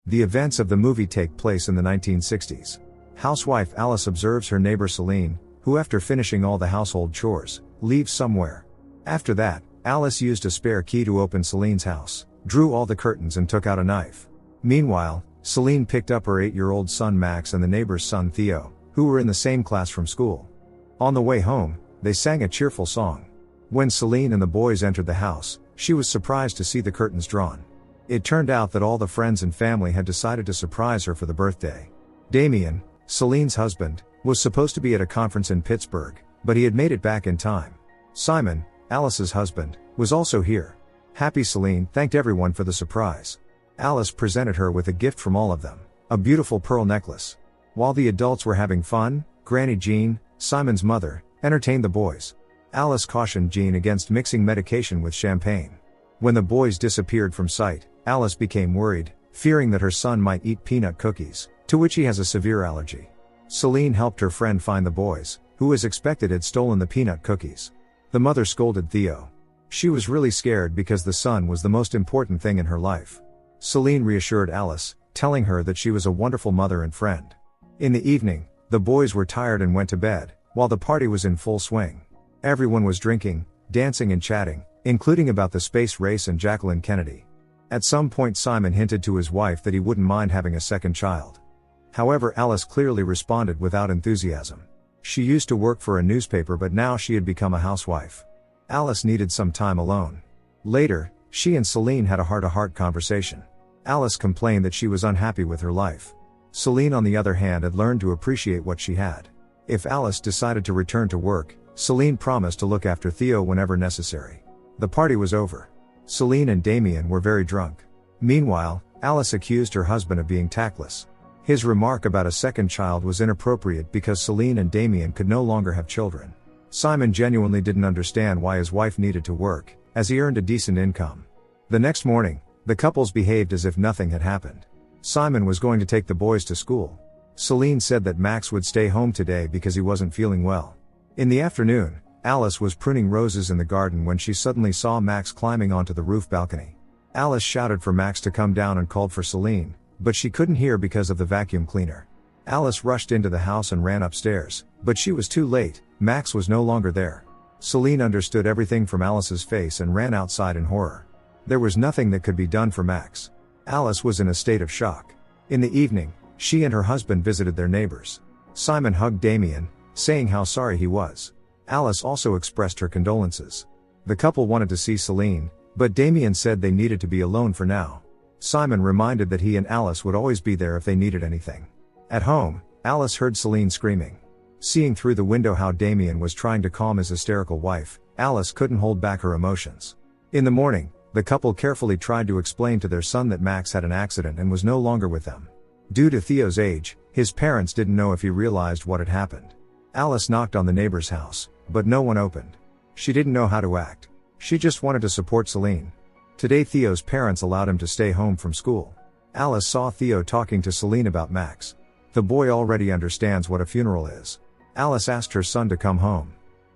The events of the movie take place in the 1960s. Housewife Alice observes her neighbor Celine, who after finishing all the household chores, leaves somewhere. After that, Alice used a spare key to open Celine's house, drew all the curtains and took out a knife. Meanwhile, Celine picked up her 8-year-old son Max and the neighbor's son Theo, who were in the same class from school. On the way home, they sang a cheerful song. When Celine and the boys entered the house, she was surprised to see the curtains drawn. It turned out that all the friends and family had decided to surprise her for the birthday. Damien, Celine's husband, was supposed to be at a conference in Pittsburgh, but he had made it back in time. Simon, Alice's husband, was also here. Happy Celine thanked everyone for the surprise. Alice presented her with a gift from all of them, a beautiful pearl necklace. While the adults were having fun, Granny Jean, Simon's mother, entertained the boys. Alice cautioned Jean against mixing medication with champagne. When the boys disappeared from sight, Alice became worried, fearing that her son might eat peanut cookies, to which he has a severe allergy. Celine helped her friend find the boys, who as expected had stolen the peanut cookies. The mother scolded Theo. She was really scared because the son was the most important thing in her life. Celine reassured Alice, telling her that she was a wonderful mother and friend. In the evening, the boys were tired and went to bed, while the party was in full swing. Everyone was drinking, dancing and chatting, including about the space race and Jacqueline Kennedy. At some point Simon hinted to his wife that he wouldn't mind having a second child. However, Alice clearly responded without enthusiasm. She used to work for a newspaper but now she had become a housewife. Alice needed some time alone. Later, she and Celine had a heart-to-heart conversation. Alice complained that she was unhappy with her life. Celine on the other hand had learned to appreciate what she had. If Alice decided to return to work, Celine promised to look after Theo whenever necessary. The party was over. Celine and Damien were very drunk. Meanwhile, Alice accused her husband of being tactless. His remark about a second child was inappropriate because Celine and Damien could no longer have children. Simon genuinely didn't understand why his wife needed to work, as he earned a decent income. The next morning, the couples behaved as if nothing had happened. Simon was going to take the boys to school. Celine said that Max would stay home today because he wasn't feeling well. In the afternoon, Alice was pruning roses in the garden when she suddenly saw Max climbing onto the roof balcony. Alice shouted for Max to come down and called for Celine, but she couldn't hear because of the vacuum cleaner. Alice rushed into the house and ran upstairs, but she was too late. Max was no longer there. Celine understood everything from Alice's face and ran outside in horror. There was nothing that could be done for Max. Alice was in a state of shock. In the evening, she and her husband visited their neighbors. Simon hugged Damien, saying how sorry he was. Alice also expressed her condolences. The couple wanted to see Celine, but Damien said they needed to be alone for now. Simon reminded that he and Alice would always be there if they needed anything. At home, Alice heard Celine screaming. Seeing through the window how Damien was trying to calm his hysterical wife, Alice couldn't hold back her emotions. In the morning, the couple carefully tried to explain to their son that Max had an accident and was no longer with them. Due to Theo's age, his parents didn't know if he realized what had happened. Alice knocked on the neighbor's house, but no one opened. She didn't know how to act. She just wanted to support Celine. Today Theo's parents allowed him to stay home from school. Alice saw Theo talking to Celine about Max. The boy already understands what a funeral is. Alice asked her son to come home.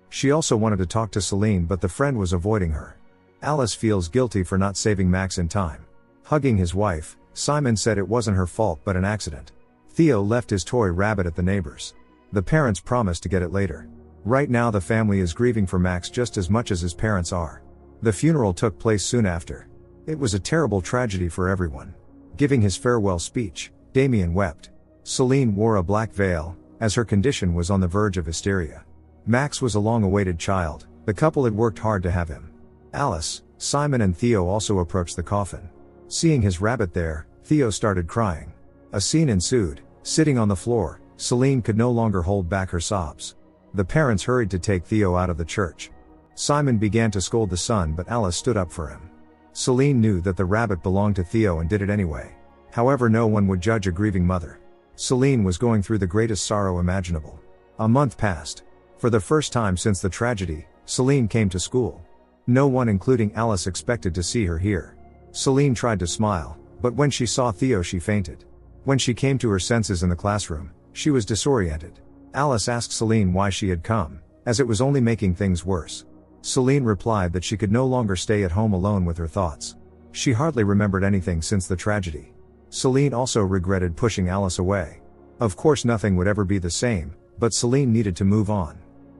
She also wanted to talk to Celine but the friend was avoiding her. Alice feels guilty for not saving Max in time. Hugging his wife, Simon said it wasn't her fault but an accident. Theo left his toy rabbit at the neighbors. The parents promised to get it later. Right now the family is grieving for Max just as much as his parents are. The funeral took place soon after. It was a terrible tragedy for everyone. Giving his farewell speech, Damien wept. Celine wore a black veil, as her condition was on the verge of hysteria. Max was a long-awaited child. The couple had worked hard to have him. Alice, Simon and Theo also approached the coffin. Seeing his rabbit there, Theo started crying. A scene ensued. Sitting on the floor, Celine could no longer hold back her sobs. The parents hurried to take Theo out of the church. Simon began to scold the son but Alice stood up for him. Celine knew that the rabbit belonged to Theo and did it anyway. However, no one would judge a grieving mother. Celine was going through the greatest sorrow imaginable. A month passed. For the first time since the tragedy, Celine came to school. No one including Alice expected to see her here. Celine tried to smile, but when she saw Theo she fainted. When she came to her senses in the classroom, she was disoriented. Alice asked Celine why she had come, as it was only making things worse. Celine replied that she could no longer stay at home alone with her thoughts. She hardly remembered anything since the tragedy. Celine also regretted pushing Alice away. Of course nothing would ever be the same, but Celine needed to move on.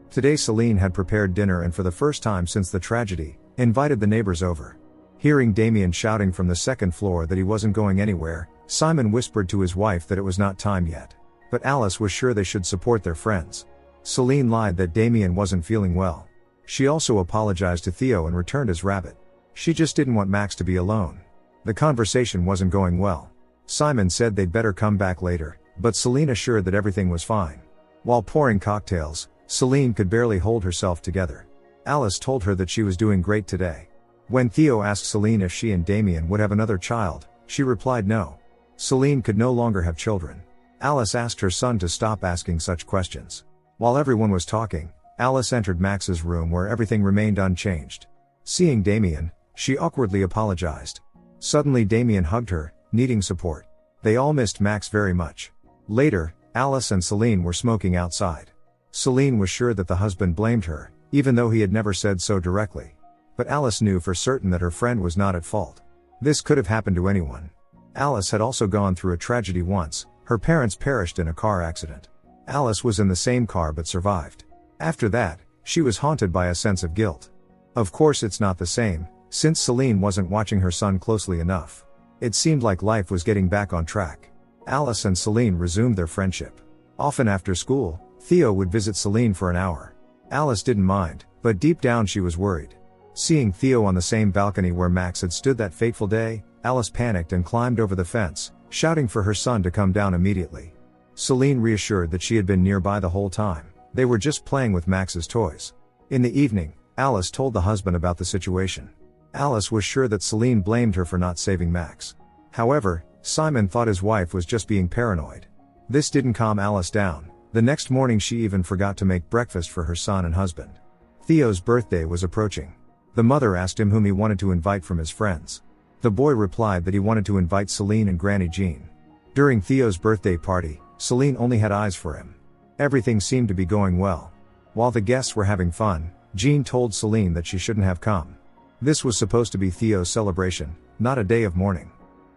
Today Celine had prepared dinner and for the first time since the tragedy, invited the neighbors over. Hearing Damien shouting from the second floor that he wasn't going anywhere, Simon whispered to his wife that it was not time yet. But Alice was sure they should support their friends. Celine lied that Damien wasn't feeling well. She also apologized to Theo and returned as Rabbit. She just didn't want Max to be alone. The conversation wasn't going well. Simon said they'd better come back later, but Celine assured that everything was fine. While pouring cocktails, Celine could barely hold herself together. Alice told her that she was doing great today. When Theo asked Celine if she and Damien would have another child, she replied no. Celine could no longer have children. Alice asked her son to stop asking such questions. While everyone was talking, Alice entered Max's room where everything remained unchanged. Seeing Damien, she awkwardly apologized. Suddenly Damien hugged her, needing support. They all missed Max very much. Later, Alice and Celine were smoking outside. Celine was sure that the husband blamed her, even though he had never said so directly. But Alice knew for certain that her friend was not at fault. This could have happened to anyone. Alice had also gone through a tragedy once. Her parents perished in a car accident. Alice was in the same car but survived. After that, she was haunted by a sense of guilt. Of course it's not the same, since Celine wasn't watching her son closely enough. It seemed like life was getting back on track. Alice and Celine resumed their friendship. Often after school, Theo would visit Celine for an hour. Alice didn't mind, but deep down she was worried. Seeing Theo on the same balcony where Max had stood that fateful day, Alice panicked and climbed over the fence, shouting for her son to come down immediately. Celine reassured that she had been nearby the whole time. They were just playing with Max's toys. In the evening, Alice told the husband about the situation. Alice was sure that Celine blamed her for not saving Max. However, Simon thought his wife was just being paranoid. This didn't calm Alice down. The next morning she even forgot to make breakfast for her son and husband. Theo's birthday was approaching. The mother asked him whom he wanted to invite from his friends. The boy replied that he wanted to invite Celine and Granny Jean. During Theo's birthday party, Celine only had eyes for him. Everything seemed to be going well. While the guests were having fun, Jean told Celine that she shouldn't have come. This was supposed to be Theo's celebration, not a day of mourning.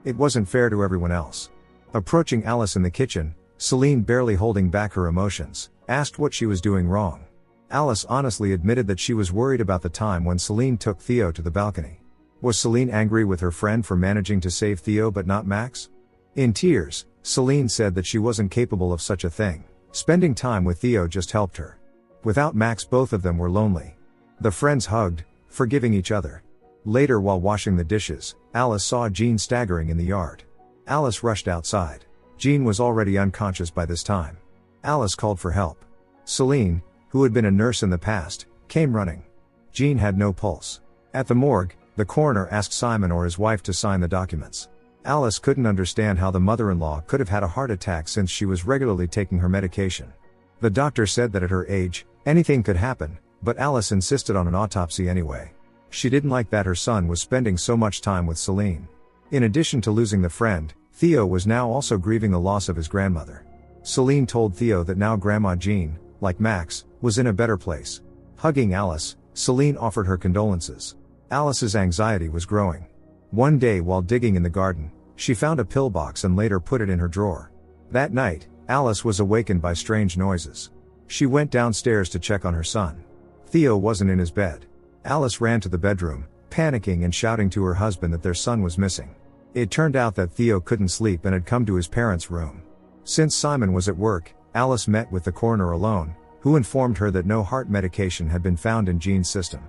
It wasn't fair to everyone else. Approaching Alice in the kitchen, Celine, barely holding back her emotions, asked what she was doing wrong. Alice honestly admitted that she was worried about the time when Celine took Theo to the balcony. Was Celine angry with her friend for managing to save Theo but not Max? In tears, Celine said that she wasn't capable of such a thing. Spending time with Theo just helped her. Without Max, both of them were lonely. The friends hugged, forgiving each other. Later, while washing the dishes, Alice saw Jean staggering in the yard. Alice rushed outside. Jean was already unconscious by this time. Alice called for help. Celine, who had been a nurse in the past, came running. Jean had no pulse. At the morgue, the coroner asked Simon or his wife to sign the documents. Alice couldn't understand how the mother-in-law could have had a heart attack since she was regularly taking her medication. The doctor said that at her age, anything could happen, but Alice insisted on an autopsy anyway. She didn't like that her son was spending so much time with Celine. In addition to losing the friend, Theo was now also grieving the loss of his grandmother. Celine told Theo that now Grandma Jean, like Max, was in a better place. Hugging Alice, Celine offered her condolences. Alice's anxiety was growing. One day while digging in the garden, she found a pillbox and later put it in her drawer. That night, Alice was awakened by strange noises. She went downstairs to check on her son. Theo wasn't in his bed. Alice ran to the bedroom, panicking and shouting to her husband that their son was missing. It turned out that Theo couldn't sleep and had come to his parents' room. Since Simon was at work, Alice met with the coroner alone, who informed her that no heart medication had been found in Jean's system.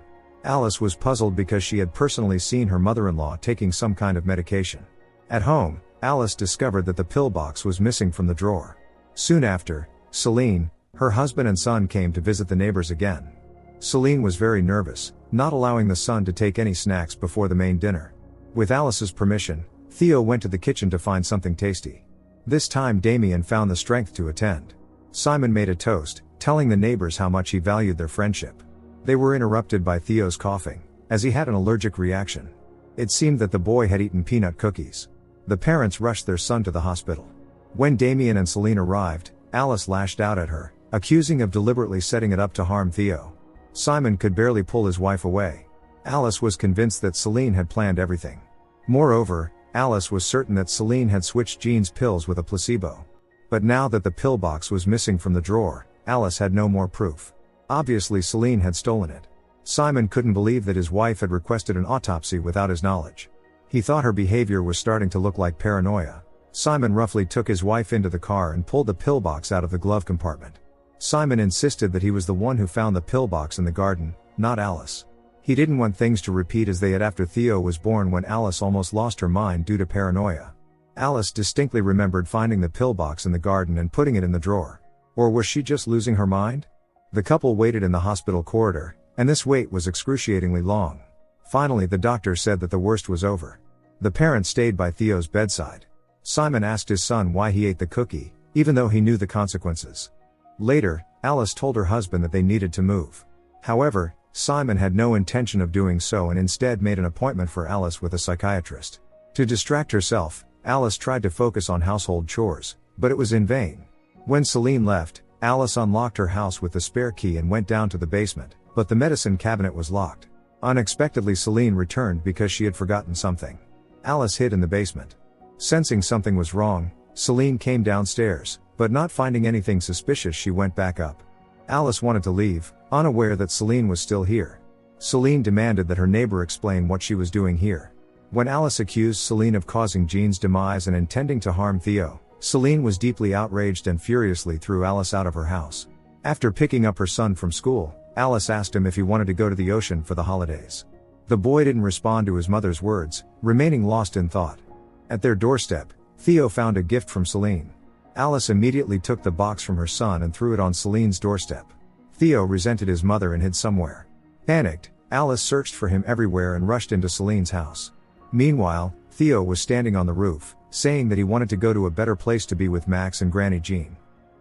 Alice was puzzled because she had personally seen her mother-in-law taking some kind of medication. At home, Alice discovered that the pillbox was missing from the drawer. Soon after, Celine, her husband and son came to visit the neighbors again. Celine was very nervous, not allowing the son to take any snacks before the main dinner. With Alice's permission, Theo went to the kitchen to find something tasty. This time Damien found the strength to attend. Simon made a toast, telling the neighbors how much he valued their friendship. They were interrupted by Theo's coughing, as he had an allergic reaction. It seemed that the boy had eaten peanut cookies. The parents rushed their son to the hospital. When Damien and Celine arrived, Alice lashed out at her, accusing of deliberately setting it up to harm Theo. Simon could barely pull his wife away. Alice was convinced that Celine had planned everything. Moreover, Alice was certain that Celine had switched Jean's pills with a placebo. But now that the pill box was missing from the drawer, Alice had no more proof. Obviously Celine had stolen it. Simon couldn't believe that his wife had requested an autopsy without his knowledge. He thought her behavior was starting to look like paranoia. Simon roughly took his wife into the car and pulled the pillbox out of the glove compartment. Simon insisted that he was the one who found the pillbox in the garden, not Alice. He didn't want things to repeat as they had after Theo was born, when Alice almost lost her mind due to paranoia. Alice distinctly remembered finding the pillbox in the garden and putting it in the drawer. Or was she just losing her mind? The couple waited in the hospital corridor, and this wait was excruciatingly long. Finally the doctor said that the worst was over. The parents stayed by Theo's bedside. Simon asked his son why he ate the cookie, even though he knew the consequences. Later, Alice told her husband that they needed to move. However, Simon had no intention of doing so and instead made an appointment for Alice with a psychiatrist. To distract herself, Alice tried to focus on household chores, but it was in vain. When Celine left, Alice unlocked her house with the spare key and went down to the basement, but the medicine cabinet was locked. Unexpectedly Celine returned because she had forgotten something. Alice hid in the basement. Sensing something was wrong, Celine came downstairs, but not finding anything suspicious she went back up. Alice wanted to leave, unaware that Celine was still here. Celine demanded that her neighbor explain what she was doing here. When Alice accused Celine of causing Jean's demise and intending to harm Theo, Celine was deeply outraged and furiously threw Alice out of her house. After picking up her son from school, Alice asked him if he wanted to go to the ocean for the holidays. The boy didn't respond to his mother's words, remaining lost in thought. At their doorstep, Theo found a gift from Celine. Alice immediately took the box from her son and threw it on Celine's doorstep. Theo resented his mother and hid somewhere. Panicked, Alice searched for him everywhere and rushed into Celine's house. Meanwhile, Theo was standing on the roof, saying that he wanted to go to a better place to be with Max and Granny Jean.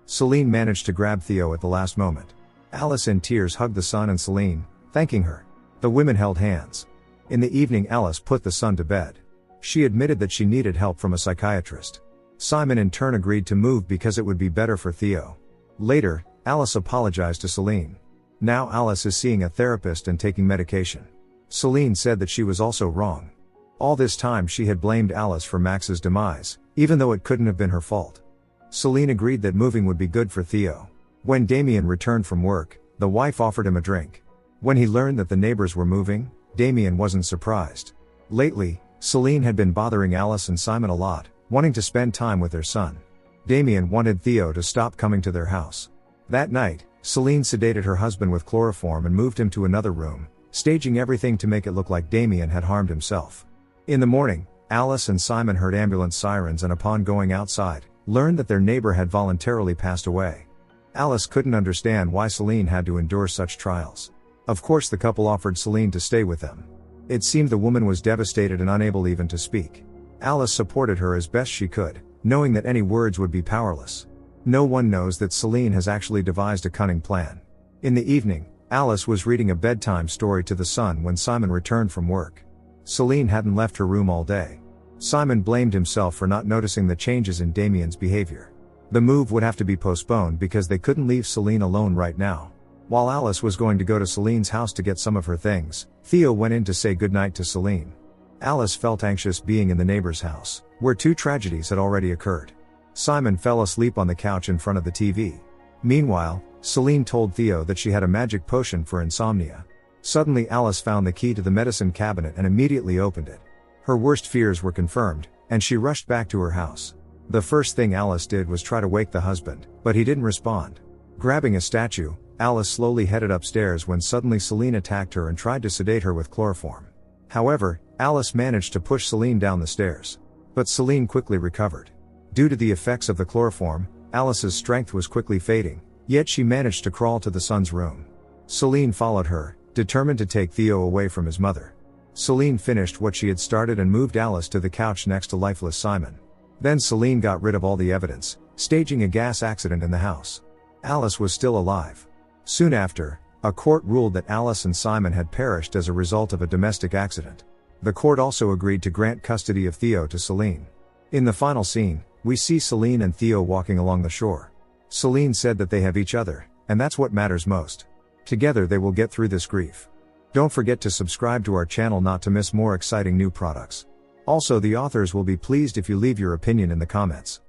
Celine managed to grab Theo at the last moment. Alice in tears hugged the son and Celine, thanking her. The women held hands. In the evening Alice put the son to bed. She admitted that she needed help from a psychiatrist. Simon in turn agreed to move because it would be better for Theo. Later, Alice apologized to Celine. Now Alice is seeing a therapist and taking medication. Celine said that she was also wrong. All this time she had blamed Alice for Max's demise, even though it couldn't have been her fault. Celine agreed that moving would be good for Theo. When Damien returned from work, the wife offered him a drink. When he learned that the neighbors were moving, Damien wasn't surprised. Lately, Celine had been bothering Alice and Simon a lot, wanting to spend time with their son. Damien wanted Theo to stop coming to their house. That night, Celine sedated her husband with chloroform and moved him to another room, staging everything to make it look like Damien had harmed himself. In the morning, Alice and Simon heard ambulance sirens and upon going outside, learned that their neighbor had voluntarily passed away. Alice couldn't understand why Celine had to endure such trials. Of course the couple offered Celine to stay with them. It seemed the woman was devastated and unable even to speak. Alice supported her as best she could, knowing that any words would be powerless. No one knows that Celine has actually devised a cunning plan. In the evening, Alice was reading a bedtime story to the son when Simon returned from work. Celine hadn't left her room all day. Simon blamed himself for not noticing the changes in Damien's behavior. The move would have to be postponed because they couldn't leave Celine alone right now. While Alice was going to go to Celine's house to get some of her things, Theo went in to say goodnight to Celine. Alice felt anxious being in the neighbor's house, where two tragedies had already occurred. Simon fell asleep on the couch in front of the TV. Meanwhile, Celine told Theo that she had a magic potion for insomnia. Suddenly Alice found the key to the medicine cabinet and immediately opened it. Her worst fears were confirmed, and she rushed back to her house. The first thing Alice did was try to wake the husband, but he didn't respond. Grabbing a statue, Alice slowly headed upstairs when suddenly Celine attacked her and tried to sedate her with chloroform. However, Alice managed to push Celine down the stairs. But Celine quickly recovered. Due to the effects of the chloroform, Alice's strength was quickly fading, yet she managed to crawl to the son's room. Celine followed her, determined to take Theo away from his mother. Celine finished what she had started and moved Alice to the couch next to lifeless Simon. Then Celine got rid of all the evidence, staging a gas accident in the house. Alice was still alive. Soon after, a court ruled that Alice and Simon had perished as a result of a domestic accident. The court also agreed to grant custody of Theo to Celine. In the final scene, we see Celine and Theo walking along the shore. Celine said that they have each other, and that's what matters most. Together they will get through this grief. Don't forget to subscribe to our channel not to miss more exciting new products. Also, the authors will be pleased if you leave your opinion in the comments.